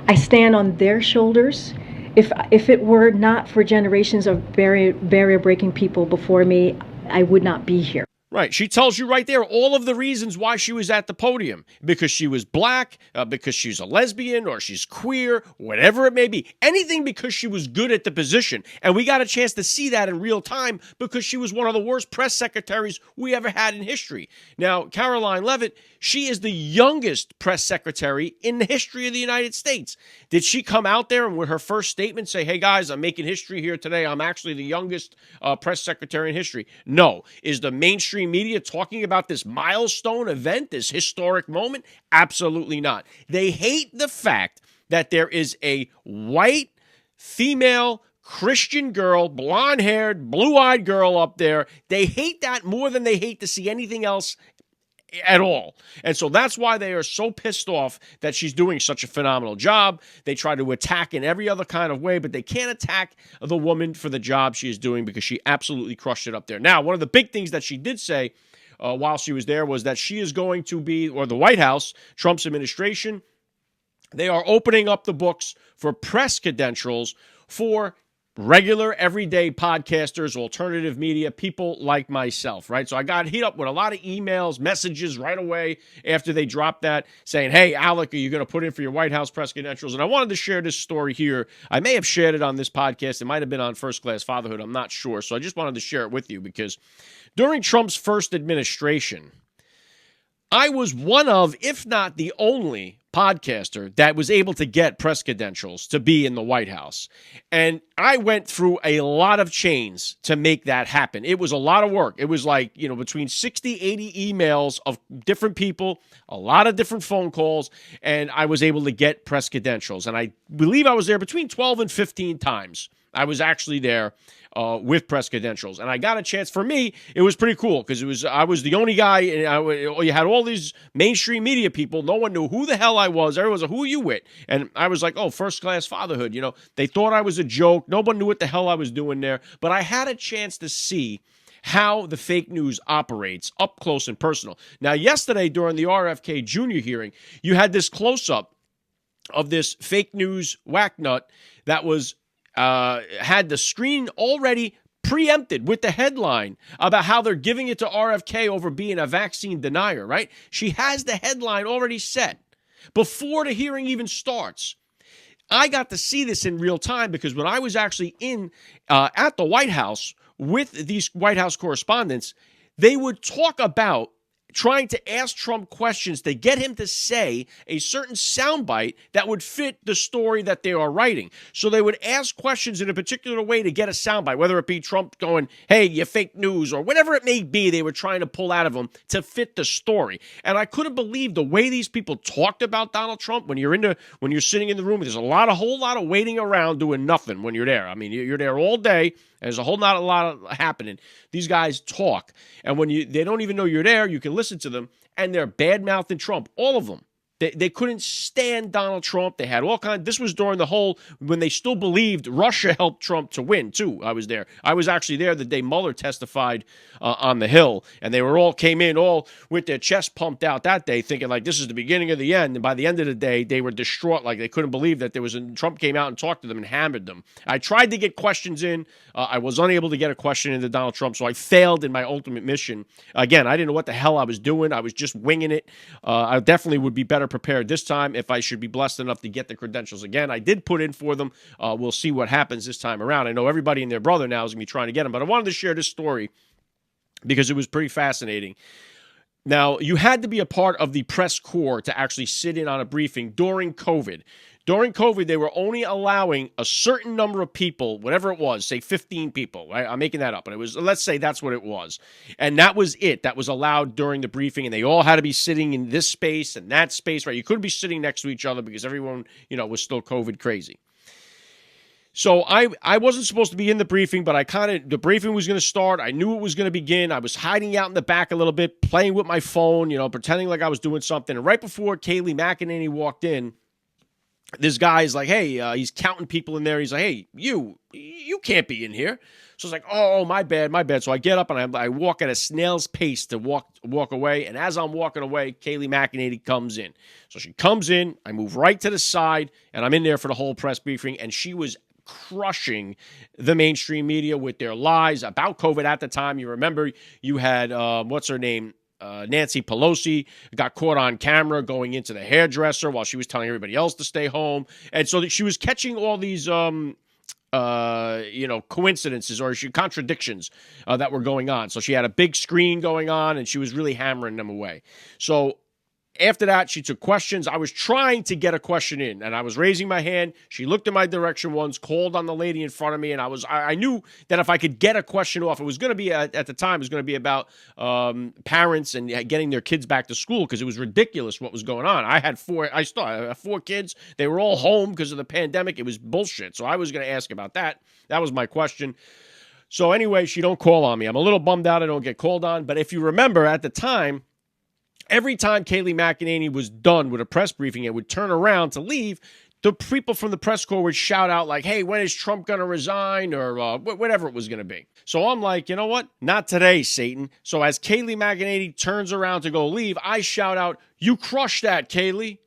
I stand on their shoulders. If it were not for generations of barrier-breaking people before me, I would not be here. Right. She tells you right there all of the reasons why she was at the podium. Because she was black, because she's a lesbian, or she's queer, whatever it may be. Anything because she was good at the position. And we got a chance to see that in real time because she was one of the worst press secretaries we ever had in history. Now, Caroline Leavitt, she is the youngest press secretary in the history of the United States. Did she come out there and with her first statement say, hey guys, I'm making history here today. I'm actually the youngest press secretary in history? No. Is the mainstream media talking about this milestone event, this historic moment? Absolutely not. They hate the fact that there is a white female Christian girl, blonde-haired, blue-eyed girl up there. They hate that more than they hate to see anything else at all. And so that's why they are so pissed off that she's doing such a phenomenal job. They try to attack in every other kind of way, but they can't attack the woman for the job she is doing because she absolutely crushed it up there. Now, one of the big things that she did say while she was there was that she is going to be, or the White House, Trump's administration, they are opening up the books for press credentials for regular, everyday podcasters, alternative media, people like myself, right? So I got hit up with a lot of emails, messages right away after they dropped that saying, hey, Alec, are you going to put in for your White House press credentials? And I wanted to share this story here. I may have shared it on this podcast. It might have been on First Class Fatherhood. I'm not sure. So I just wanted to share it with you because during Trump's first administration, I was one of, if not the only, podcaster that was able to get press credentials to be in the White House. And I went through a lot of chains to make that happen. It was a lot of work. It was like, between 60, 80 emails of different people, a lot of different phone calls, and I was able to get press credentials. And I believe I was there between 12 and 15 times. I was actually there with press credentials, and I got a chance. For me, it was pretty cool because I was the only guy, and you had all these mainstream media people. No one knew who the hell I was. Everyone was like, "Who are you with?" And I was like, "Oh, first class fatherhood." They thought I was a joke. No one knew what the hell I was doing there, but I had a chance to see how the fake news operates up close and personal. Now, yesterday during the RFK Jr. hearing, you had this close up of this fake news whacknut that was. Had the screen already preempted with the headline about how they're giving it to RFK over being a vaccine denier, right? She has the headline already set before the hearing even starts. I got to see this in real time because when I was actually at the White House with these White House correspondents, they would talk about trying to ask Trump questions to get him to say a certain soundbite that would fit the story that they are writing. So they would ask questions in a particular way to get a soundbite, whether it be Trump going, "Hey, you fake news," or whatever it may be they were trying to pull out of him to fit the story. And I couldn't believe the way these people talked about Donald Trump when you're sitting in the room. There's a whole lot of waiting around doing nothing when you're there. I mean, you're there all day. There's a lot happening. These guys talk, and when they don't even know you're there, you can listen to them, and they're bad-mouthing Trump, all of them. They couldn't stand Donald Trump. They had all kinds. This was during when they still believed Russia helped Trump to win, too. I was there. I was actually there the day Mueller testified on the Hill, and they came in all with their chest pumped out that day, thinking like this is the beginning of the end. And by the end of the day, they were distraught, like they couldn't believe that Trump came out and talked to them and hammered them. I tried to get questions in. I was unable to get a question into Donald Trump, so I failed in my ultimate mission. Again, I didn't know what the hell I was doing. I was just winging it. I definitely would be better prepared this time if I should be blessed enough to get the credentials again. I did put in for them. We'll see what happens this time around. I know everybody and their brother now is going to be trying to get them, but I wanted to share this story because it was pretty fascinating. Now, you had to be a part of the press corps to actually sit in on a briefing during COVID. During COVID, they were only allowing a certain number of people, whatever it was, say 15 people, right? I'm making that up. And let's say that's what it was. And that was it. That was allowed during the briefing. And they all had to be sitting in this space and that space, right? You couldn't be sitting next to each other because everyone, was still COVID crazy. So I wasn't supposed to be in the briefing, but the briefing was going to start. I knew it was going to begin. I was hiding out in the back a little bit, playing with my phone, pretending like I was doing something. And right before Kayleigh McEnany walked in, this guy's like, hey, he's counting people in there. He's like, hey, you can't be in here. So I was like, oh, my bad. So I get up and I walk at a snail's pace to walk away. And as I'm walking away, Kayleigh McEnany comes in. So she comes in, I move right to the side, and I'm in there for the whole press briefing. And she was crushing the mainstream media with their lies about COVID at the time. You remember you had, what's her name? Nancy Pelosi got caught on camera going into the hairdresser while she was telling everybody else to stay home. And so that she was catching all these, coincidences or contradictions that were going on. So she had a big screen going on and she was really hammering them away. So after that, she took questions. I was trying to get a question in, and I was raising my hand. She looked in my direction once, called on the lady in front of me, and I knew that if I could get a question off, it was going to be, at the time, it was going to be about parents and getting their kids back to school because it was ridiculous what was going on. I had four kids. They were all home because of the pandemic. It was bullshit. So I was going to ask about that. That was my question. So anyway, she don't call on me. I'm a little bummed out I don't get called on, but if you remember at the time, every time Kayleigh McEnany was done with a press briefing and would turn around to leave, the people from the press corps would shout out like, hey, when is Trump going to resign or whatever it was going to be. So I'm like, you know what? Not today, Satan. So as Kayleigh McEnany turns around to go leave, I shout out, you crushed that, Kayleigh.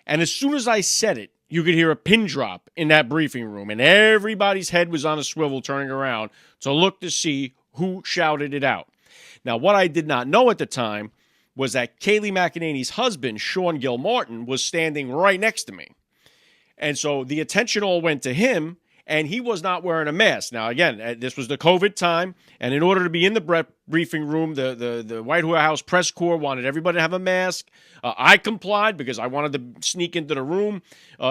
And as soon as I said it, you could hear a pin drop in that briefing room and everybody's head was on a swivel turning around to look to see who shouted it out. Now, what I did not know at the time was that Kayleigh McEnany's husband, Shawn Gilmartin, was standing right next to me. And so the attention all went to him, and he was not wearing a mask. Now, again, this was the COVID time, and in order to be in the briefing room, the White House press corps wanted everybody to have a mask. I complied because I wanted to sneak into the room.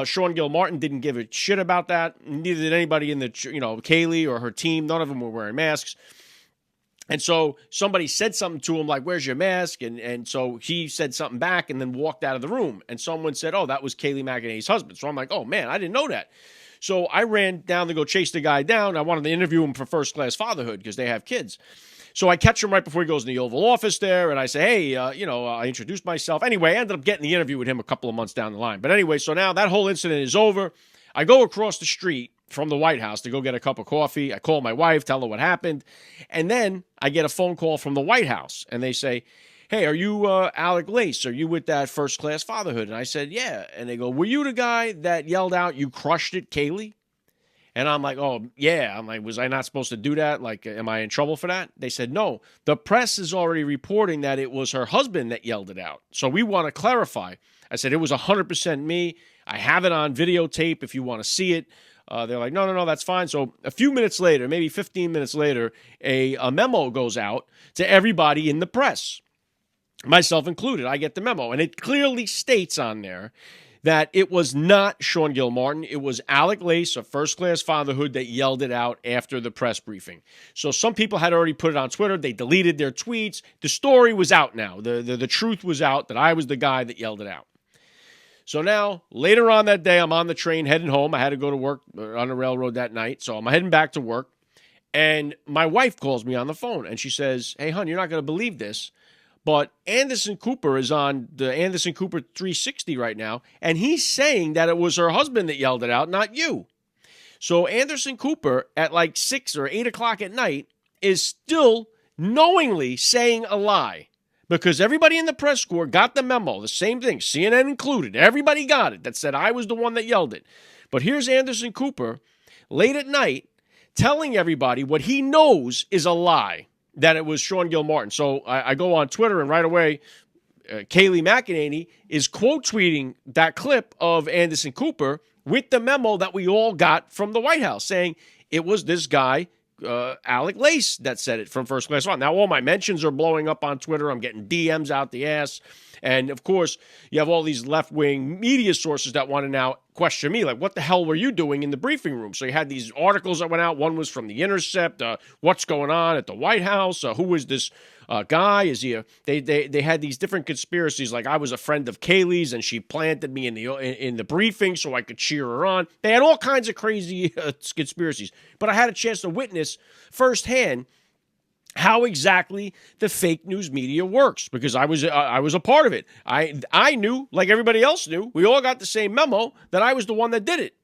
Sean Gilmartin didn't give a shit about that. Neither did anybody in the, Kaylee or her team. None of them were wearing masks. And so somebody said something to him like, where's your mask? And so he said something back and then walked out of the room. And someone said, oh, that was Kaylee McEnany's husband. So I'm like, oh, man, I didn't know that. So I ran down to go chase the guy down. I wanted to interview him for First Class Fatherhood because they have kids. So I catch him right before he goes in the Oval Office there, and I say, hey, I introduced myself. Anyway, I ended up getting the interview with him a couple of months down the line. But anyway, so now that whole incident is over. I go across the street from the White House to go get a cup of coffee. I call my wife, tell her what happened. And then I get a phone call from the White House, and they say, hey, are you Alec Lace? Are you with that First Class Fatherhood? And I said, yeah. And they go, were you the guy that yelled out, you crushed it, Kaylee? And I'm like, oh, yeah. I'm like, was I not supposed to do that? Like, am I in trouble for that? They said, no. The press is already reporting that it was her husband that yelled it out. So we want to clarify. I said, it was 100% me. I have it on videotape if you want to see it. They're like, no, that's fine. So a few minutes later, maybe 15 minutes later, a memo goes out to everybody in the press, myself included. I get the memo, and it clearly states on there that it was not Sean Gilmartin. It was Alec Lace of First Class Fatherhood that yelled it out after the press briefing. So some people had already put it on Twitter. They deleted their tweets. The story was out now. The truth was out that I was the guy that yelled it out. So now, later on that day, I'm on the train heading home. I had to go to work on the railroad that night, so I'm heading back to work. And my wife calls me on the phone, and she says, hey, hon, you're not going to believe this, but Anderson Cooper is on the Anderson Cooper 360 right now, and he's saying that it was her husband that yelled it out, not you. So Anderson Cooper, at like 6 or 8 o'clock at night, is still knowingly saying a lie. Because everybody in the press corps got the memo, the same thing, CNN included. Everybody got it that said I was the one that yelled it. But here's Anderson Cooper, late at night, telling everybody what he knows is a lie, that it was Sean Gilmartin. So I go on Twitter, and right away, Kaylee McEnany is quote tweeting that clip of Anderson Cooper with the memo that we all got from the White House, saying it was this guy, Alec Lace, that said it from First Class on. Now, all my mentions are blowing up on Twitter. I'm getting DMs out the ass. And, of course, you have all these left-wing media sources that want to now question me, like, what the hell were you doing in the briefing room? So you had these articles that went out. One was from The Intercept. What's going on at the White House? Who is this guy? Is he They had these different conspiracies, like I was a friend of Kaylee's and she planted me in the briefing so I could cheer her on. They had all kinds of crazy conspiracies. But I had a chance to witness firsthand how exactly the fake news media works, because I was a part of it. I knew, like everybody else knew, we all got the same memo that I was the one that did it.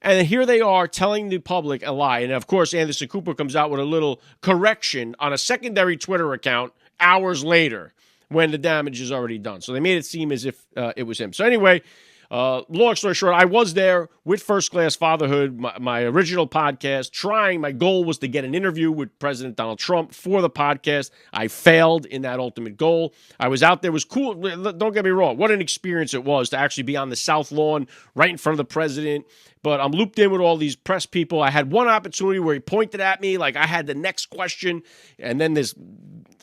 And here they are telling the public a lie. And, of course, Anderson Cooper comes out with a little correction on a secondary Twitter account hours later when the damage is already done. So they made it seem as if it was him. So anyway, long story short, I was there with First Class Fatherhood, my original podcast, my goal was to get an interview with President Donald Trump for the podcast. I failed in that ultimate goal. I was out there. It was cool. Don't get me wrong. What an experience it was to actually be on the South Lawn right in front of the president. But I'm looped in with all these press people. I had one opportunity where he pointed at me like I had the next question, and then this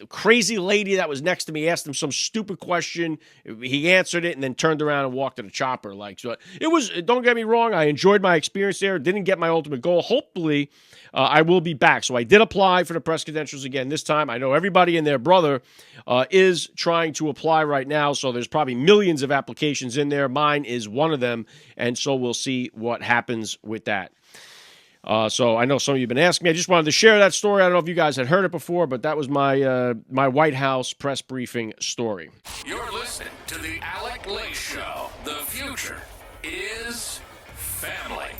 crazy lady that was next to me asked him some stupid question. He answered it and then turned around and walked to the chopper. So it was, don't get me wrong, I enjoyed my experience there. Didn't get my ultimate goal. Hopefully, I will be back. So I did apply for the press credentials again this time. I know everybody and their brother is trying to apply right now, so there's probably millions of applications in there. Mine is one of them, and so we'll see what happens with that. So I know some of you have been asking me. I just wanted to share that story. I don't know if you guys had heard it before, but that was my my White House press briefing story. You're listening to the Alec Lace Show. The future is family.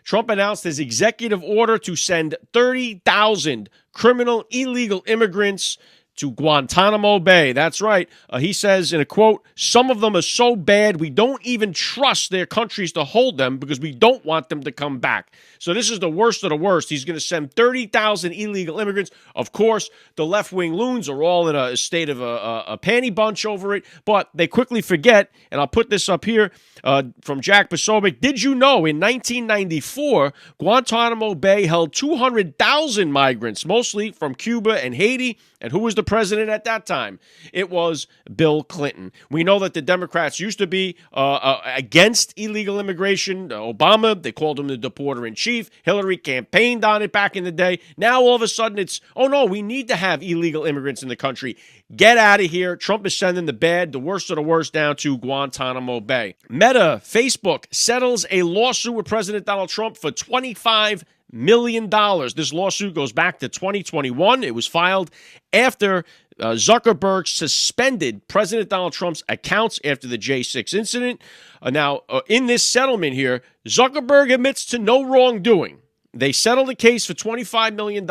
Trump announced his executive order to send 30,000 criminal illegal immigrants to Guantanamo Bay. That's right. He says in a quote, "Some of them are so bad we don't even trust their countries to hold them because we don't want them to come back." So this is the worst of the worst. He's going to send 30,000 illegal immigrants. Of course, the left-wing loons are all in a state of a panty bunch over it, but they quickly forget, and I'll put this up here from Jack Posobiec. Did you know in 1994, Guantanamo Bay held 200,000 migrants, mostly from Cuba and Haiti? And who was the president at that time? It was Bill Clinton. We know that the Democrats used to be against illegal immigration. Obama, they called him the deporter-in-chief. Hillary campaigned on it back in the day. Now all of a sudden it's, oh no, we need to have illegal immigrants in the country. Get out of here. Trump is sending the bad, the worst of the worst down to Guantanamo Bay. Meta, Facebook, settles a lawsuit with President Donald Trump for $25 million. This lawsuit goes back to 2021. It was filed after Zuckerberg suspended President Donald Trump's accounts after the J6 incident. Now, in this settlement here, Zuckerberg admits to no wrongdoing. They settled the case for $25 million.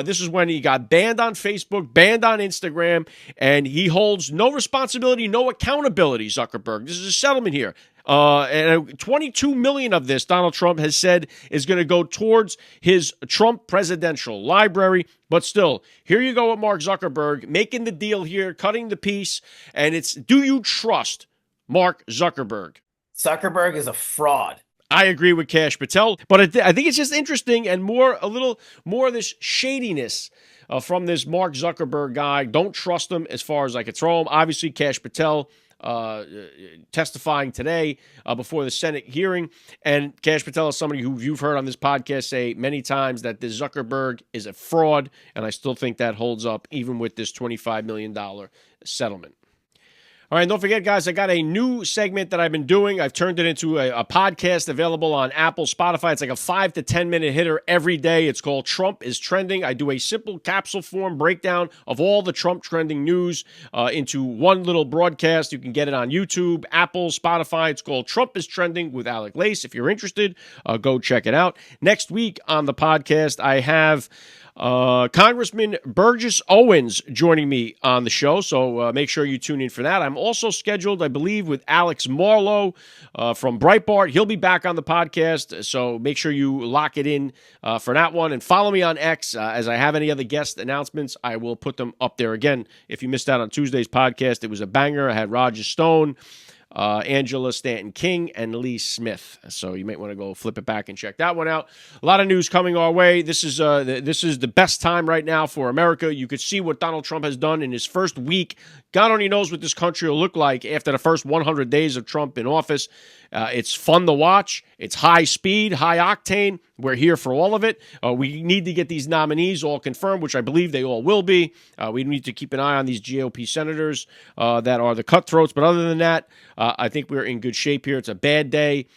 This is when he got banned on Facebook, banned on Instagram, and he holds no responsibility, no accountability, Zuckerberg. This is a settlement here. And $22 million of this, Donald Trump has said, is going to go towards his Trump presidential library. But still, here you go with Mark Zuckerberg making the deal here, cutting the piece. And it's, do you trust Mark Zuckerberg? Zuckerberg is a fraud. I agree with Kash Patel, but I think it's just interesting and a little more of this shadiness from this Mark Zuckerberg guy. Don't trust him as far as I could throw him. Obviously, Kash Patel testifying today before the Senate hearing. And Kash Patel is somebody who you've heard on this podcast say many times that this Zuckerberg is a fraud, and I still think that holds up even with this $25 million settlement. All right, don't forget, guys, I got a new segment that I've been doing. I've turned it into a podcast available on Apple, Spotify. It's like a 5 to 10 minute hitter every day. It's called Trump is Trending. I do a simple capsule form breakdown of all the Trump trending news into one little broadcast. You can get it on YouTube, Apple, Spotify. It's called Trump is Trending with Alec Lace. If you're interested, go check it out. Next week on the podcast, I have Congressman Burgess Owens joining me on the show, so make sure you tune in for that. I'm also scheduled, I believe, with Alex Marlowe from Breitbart. He'll be back on the podcast, so make sure you lock it in for that one. And follow me on X. As I have any other guest announcements, I will put them up there again. If you missed out on Tuesday's podcast, it was a banger. I had Roger Stone, Angela Stanton King, and Lee Smith. So you might want to go flip it back and check that one out. A lot of news coming our way. This is the best time right now for America. You could see what Donald Trump has done in his first week. God only knows what this country will look like after the first 100 days of Trump in office. It's fun to watch. It's high speed, high octane. We're here for all of it. We need to get these nominees all confirmed, which I believe they all will be. We need to keep an eye on these GOP senators that are the cutthroats. But other than that, I think we're in good shape here. It's a bad day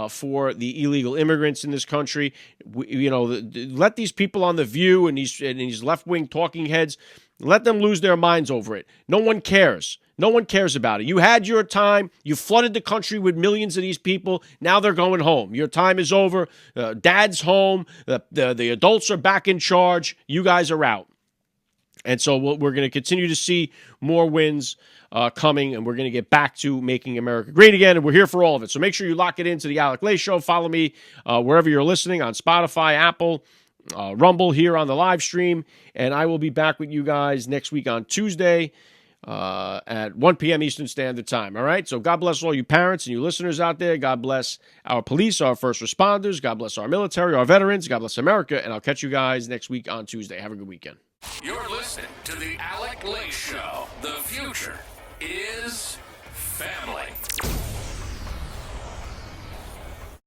for the illegal immigrants in this country. Let these people on The View and these left-wing talking heads, let them lose their minds over it. No one cares. No one cares about it. You had your time. You flooded the country with millions of these people. Now they're going home. Your time is over. Dad's home. The adults are back in charge. You guys are out. And so we're going to continue to see more wins coming, and we're going to get back to making America great again, and we're here for all of it. So make sure you lock it into the Alec Lace Show. Follow me wherever you're listening, on Spotify, Apple, Rumble, here on the live stream, and I will be back with you guys next week on Tuesday at 1 p.m. Eastern Standard Time. All right? So God bless all you parents and you listeners out there. God bless our police, our first responders. God bless our military, our veterans. God bless America, and I'll catch you guys next week on Tuesday. Have a good weekend. You're listening to the Alec Lace Show. The future is family.